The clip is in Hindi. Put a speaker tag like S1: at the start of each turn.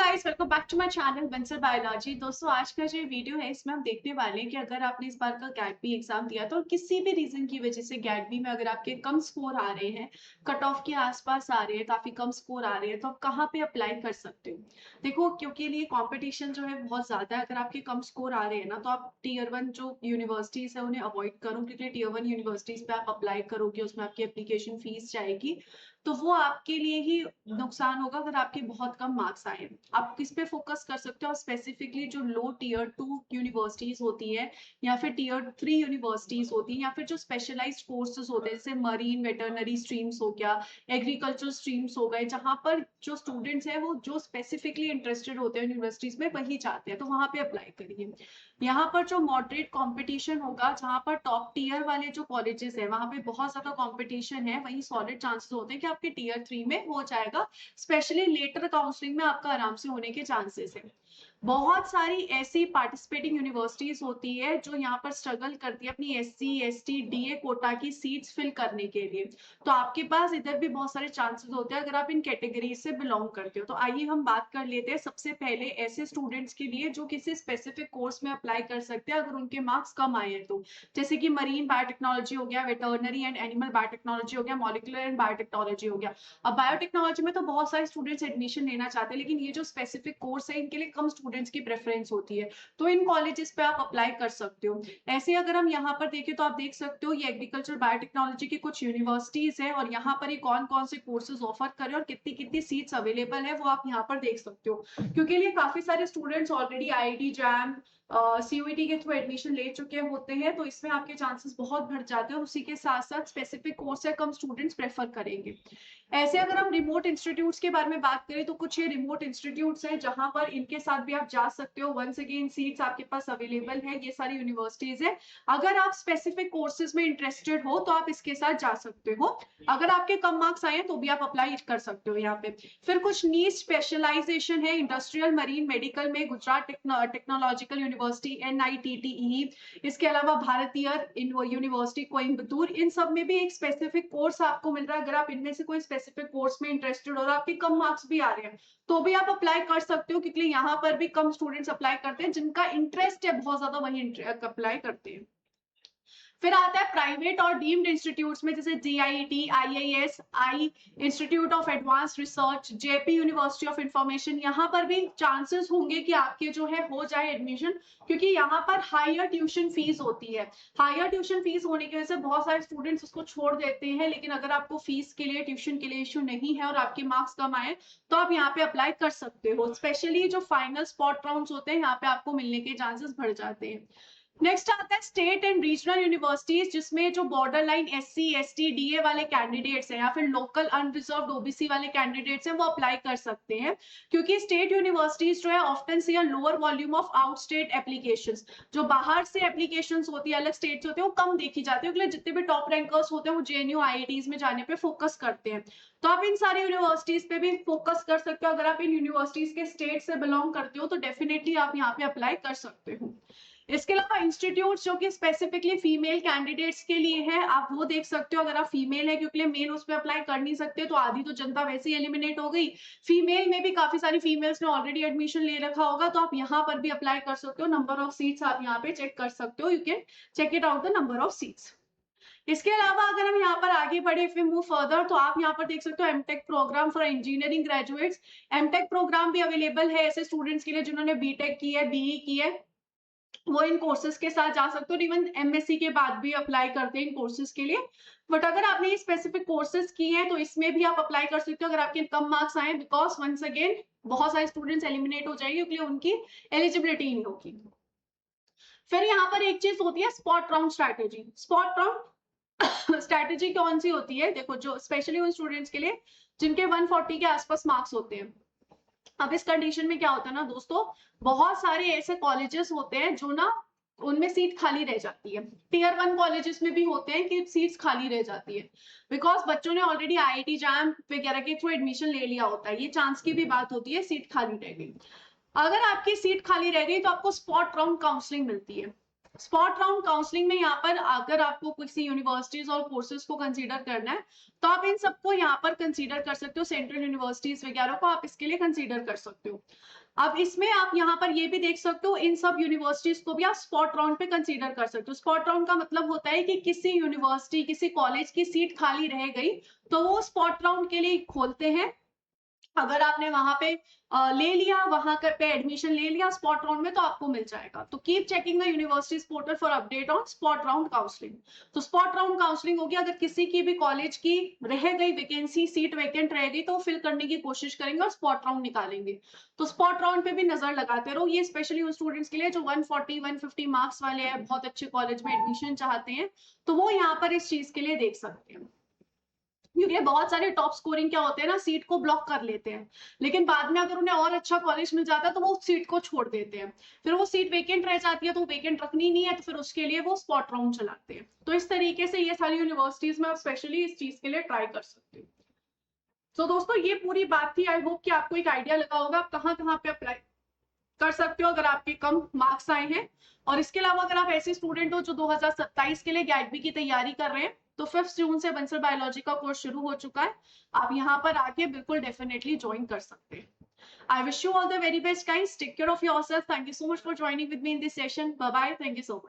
S1: Guys, welcome back to my channel Bansal biology. दोस्तों, आज का जो वीडियो है इसमें हम देखने वाले हैं कि अगर आपने इस बार का गैट बी एग्जाम दिया तो किसी भी रीजन की वजह से गैट बी में अगर आपके कम स्कोर आ रहे हैं, कट ऑफ के आसपास आ रहे हैं, काफी कम स्कोर आ रहे हैं, तो आप कहाँ पे अप्लाई कर सकते हो। देखो, क्योंकि ये कॉम्पिटिशन जो है बहुत ज्यादा है। अगर आपके कम स्कोर आ रहे हैं ना, तो आप टीयर वन जो यूनिवर्सिटीज है उन्हें अवॉइड करो, क्योंकि टीयर वन यूनिवर्सिटीज पे आप अप्लाई करोगे उसमें आपकी एप्लीकेशन फीस जाएगी, तो वो आपके लिए ही नुकसान होगा अगर आपके बहुत कम मार्क्स आए। आप किस पे फोकस कर सकते हो, स्पेसिफिकली जो लो टीयर टू यूनिवर्सिटीज होती है या फिर टीयर थ्री यूनिवर्सिटीज होती है, या फिर जो स्पेशलाइज्ड कोर्सेज होते हैं जैसे मरीन वेटरनरी स्ट्रीम्स हो गया, एग्रीकल्चर स्ट्रीम्स हो गए, जहां पर जो स्टूडेंट्स हैं वो जो स्पेसिफिकली इंटरेस्टेड होते हैं यूनिवर्सिटीज में वही चाहते हैं, तो वहां पे अप्लाई करिए। यहाँ पर जो मॉडरेट कंपटीशन होगा, जहां पर टॉप टीयर वाले जो कॉलेजेस है वहां पे बहुत ज्यादा कंपटीशन है, वही सॉलिड चांसेस होते हैं कि आपके टीयर थ्री में हो जाएगा। स्पेशली लेटर काउंसलिंग में आपका आराम से होने के चांसेस है। बहुत सारी ऐसी पार्टिसिपेटिंग यूनिवर्सिटीज होती है जो यहाँ पर स्ट्रगल करती है अपनी एससी एसटी डीए कोटा की सीट्स फिल करने के लिए, तो आपके पास इधर भी बहुत सारे चांसेस होते हैं अगर आप इन कैटेगरीज से बिलोंग करते हो। तो आइए हम बात कर लेते हैं सबसे पहले ऐसे स्टूडेंट्स के लिए जो किसी स्पेसिफिक कोर्स में अप्लाई कर सकते हैं अगर उनके मार्क्स कम आए हैं तो। जैसे कि मरीन बायोटेक्नोलॉजी हो गया, वेटरनरी एंड एनिमल बायोटेक्नोलॉजी हो गया, मॉलिक्यूलर एंड बायोटेक्नोलॉजी हो गया। अब बायोटेक्नोलॉजी में तो बहुत सारे स्टूडेंट्स एडमिशन लेना चाहते हैं, लेकिन ये जो स्पेसिफिक कोर्स है इनके लिए कम स्टूडेंट्स की प्रेफरेंस होती है, तो इन कॉलेजेस पे आप अप्लाई कर सकते हो। ऐसे अगर हम यहाँ पर देखें तो आप देख सकते हो ये एग्रीकल्चर बायोटेक्नोलॉजी की कुछ यूनिवर्सिटीज है और यहाँ पर ये कौन कौन से कोर्सेज ऑफर कर रहे हैं और कितनी कितनी सीट्स अवेलेबल है वो आप यहाँ पर देख सकते हो। क्योंकि लिए काफी सारे students already IIT jam CUET के थ्रू एडमिशन ले चुके होते हैं, तो इसमें आपके चांसेस बहुत बढ़ जाते हैं और उसी के साथ साथ स्पेसिफिक कोर्स है कम स्टूडेंट्स प्रेफर करेंगे। ऐसे अगर हम रिमोट इंस्टीट्यूट्स के बारे में बात करें तो कुछ ये रिमोट इंस्टीट्यूट्स हैं जहां पर इनके साथ भी आप जा सकते हो। वंस अगेन सीट्स आपके पास अवेलेबल है, ये सारी यूनिवर्सिटीज है। अगर आप स्पेसिफिक कोर्सेज में इंटरेस्टेड हो तो आप इसके साथ जा सकते हो। अगर आपके कम मार्क्स आए तो भी आप अप्लाई कर सकते हो यहाँ पे। फिर कुछ नीच स्पेशलाइजेशन है इंडस्ट्रियल मरीन मेडिकल में गुजरात टेक्नोलॉजिकल यूनिवर्सिटी NITTE, इसके अलावा भारतीय यूनिवर्सिटी कोयम्बतूर, इन सब में भी एक स्पेसिफिक कोर्स आपको मिल रहा है। अगर आप इनमें से कोई स्पेसिफिक कोर्स में इंटरेस्टेड और आपके कम मार्क्स भी आ रहे हैं तो भी आप अप्लाई कर सकते हो, क्योंकि यहाँ पर भी कम स्टूडेंट्स अप्लाई करते हैं, जिनका इंटरेस्ट है बहुत ज्यादा वही अप्लाई करते हैं। फिर आता है प्राइवेट और डीम्ड इंस्टीट्यूट्स में, जैसे JIT, IIS, I institute of advance research, JP university of information. यहाँ पर भी चांसेस होंगे कि आपके जो है हो जाए एडमिशन, क्योंकि यहाँ पर हायर ट्यूशन फीस होती है। हायर ट्यूशन फीस होने की वजह से बहुत सारे स्टूडेंट्स उसको छोड़ देते हैं, लेकिन अगर आपको फीस के लिए ट्यूशन के लिए इश्यू नहीं है और आपके मार्क्स कम आए तो आप यहाँ पे अप्लाई कर सकते हो। स्पेशली जो फाइनल स्पॉट राउंड्स होते हैं यहाँ पे आपको मिलने के चांसेस बढ़ जाते हैं। नेक्स्ट आता है स्टेट एंड रीजनल यूनिवर्सिटीज, जिसमें जो border line SC ST DA वाले कैंडिडेट्स हैं या फिर लोकल अनरिजर्व्ड OBC वाले कैंडिडेट्स हैं वो अप्लाई कर सकते हैं, क्योंकि स्टेट यूनिवर्सिटीज जो है often see lower volume of out state applications. जो बाहर से एप्लीकेशंस होती है, अलग स्टेट से होते हैं, वो कम देखी जाती है, क्योंकि जितने भी टॉप रैंकर्स होते हैं वो JNU IITs में जाने पे फोकस करते हैं। तो आप इन सारी यूनिवर्सिटीज पे भी फोकस कर सकते हो। अगर आप इन यूनिवर्सिटीज के स्टेट से बिलोंग करते हो तो डेफिनेटली आप यहाँ पे अप्लाई कर सकते हो। इसके अलावा इंस्टीट्यूट जो कि स्पेसिफिकली फीमेल कैंडिडेट्स के लिए है, आप वो देख सकते हो। अगर आप फीमेल है, क्योंकि मेल उस पर अप्लाई कर नहीं सकते तो आधी तो जनता वैसे ही एलिमिनेट हो गई। फीमेल में भी काफी सारी फीमेल्स ने ऑलरेडी एडमिशन ले रखा होगा, तो आप यहाँ पर भी अप्लाई कर सकते हो। नंबर ऑफ सीट्स आप यहाँ पे चेक कर सकते हो, you can check it out the number of seats. इसके अलावा अगर हम यहाँ पर आगे बढ़े, इफ वी मूव फर्दर, तो आप यहाँ पर देख सकते हो MTech program for engineering graduates. MTech program भी अवेलेबल है ऐसे स्टूडेंट्स के लिए जिन्होंने बीटेक की है, BE की है, वो इन कोर्सेज के साथ जा सकते हो। इवन MSc के बाद भी अप्लाई करते हैं इन कोर्सेज के लिए। बट अगर आपने ये स्पेसिफिक कोर्सेज किए हैं तो इसमें भी आप अप्लाई कर सकते हो अगर आपके कम मार्क्स आए, बिकॉज वंस अगेन बहुत सारे स्टूडेंट्स एलिमिनेट हो जाएंगे क्योंकि उनकी एलिजिबिलिटी नहीं होगी। फिर यहाँ पर एक चीज होती है spot round strategy. Spot round strategy कौन सी होती है, देखो, जो स्पेशली उन स्टूडेंट्स के लिए जिनके 140 के आसपास मार्क्स होते हैं। अब इस कंडीशन में क्या होता है ना दोस्तों, बहुत सारे ऐसे कॉलेजेस होते हैं जो ना उनमें सीट खाली रह जाती है। टीयर वन कॉलेजेस में भी होते हैं कि सीट्स खाली रह जाती है, बिकॉज बच्चों ने ऑलरेडी IIT जैम वगैरह के थ्रू एडमिशन ले लिया होता है। ये चांस की भी बात होती है, सीट खाली रह गई। अगर आपकी सीट खाली रह गई तो आपको स्पॉट राउंड काउंसलिंग मिलती है। स्पॉट राउंड काउंसलिंग में यहाँ पर अगर आपको किसी यूनिवर्सिटीज और कोर्सेज को कंसीडर करना है तो आप इन सबको यहाँ पर कंसीडर कर सकते हो, सेंट्रल यूनिवर्सिटीज वगैरह को आप इसके लिए कंसीडर कर सकते हो। अब इसमें आप यहाँ पर ये भी देख सकते हो, इन सब यूनिवर्सिटीज को भी आप स्पॉट राउंड पे कंसीडर कर सकते हो। स्पॉट राउंड का मतलब होता है कि किसी यूनिवर्सिटी, किसी कॉलेज की सीट खाली रह गई तो वो स्पॉट राउंड के लिए खोलते हैं। अगर आपने वहां पे ले लिया, वहां पे एडमिशन ले लिया स्पॉट राउंड में, तो आपको मिल जाएगा। तो keep checking the universities portal for update on spot round counselling. तो स्पॉट राउंड काउंसलिंग होगी, अगर किसी की भी कॉलेज की रह गई वैकेंसी, सीट वैकेंट रह गई, तो फिल करने की कोशिश करेंगे और स्पॉट राउंड निकालेंगे। तो स्पॉट राउंड पे भी नजर लगाते रहो। ये स्पेशली उन स्टूडेंट्स के लिए जो 140 150 मार्क्स वाले हैं, बहुत अच्छे कॉलेज में एडमिशन चाहते हैं, तो वो यहाँ पर इस चीज के लिए देख सकते हैं। क्योंकि बहुत सारे टॉप स्कोरिंग क्या होते हैं ना, सीट को ब्लॉक कर लेते हैं, लेकिन बाद में अगर उन्हें और अच्छा कॉलेज मिल जाता है तो वो उस सीट को छोड़ देते हैं। फिर वो सीट वेकेंट रह जाती है, तो वेकेंट रखनी नहीं है, तो फिर उसके लिए वो स्पॉट राउंड चलाते हैं। तो इस तरीके से ये सारी यूनिवर्सिटीज में आप स्पेशली इस चीज के लिए ट्राई कर सकते हो। तो दोस्तों ये पूरी बात थी। आई होप कि आपको एक आइडिया लगा होगा आप कहाँ कहाँ पे अप्लाई कर सकते हो अगर आपके कम मार्क्स आए हैं। और इसके अलावा अगर आप ऐसे स्टूडेंट हो जो 2027 के लिए गैटबी की तैयारी कर रहे हैं, तो 5 जून से बंसल बायोलॉजी का कोर्स शुरू हो चुका है। आप यहाँ पर आके बिल्कुल डेफिनेटली ज्वाइन कर सकते हैं। I wish you all the very best, guys. Take care of yourself. Thank you so much for joining with me in this session. Bye bye. Thank you so much.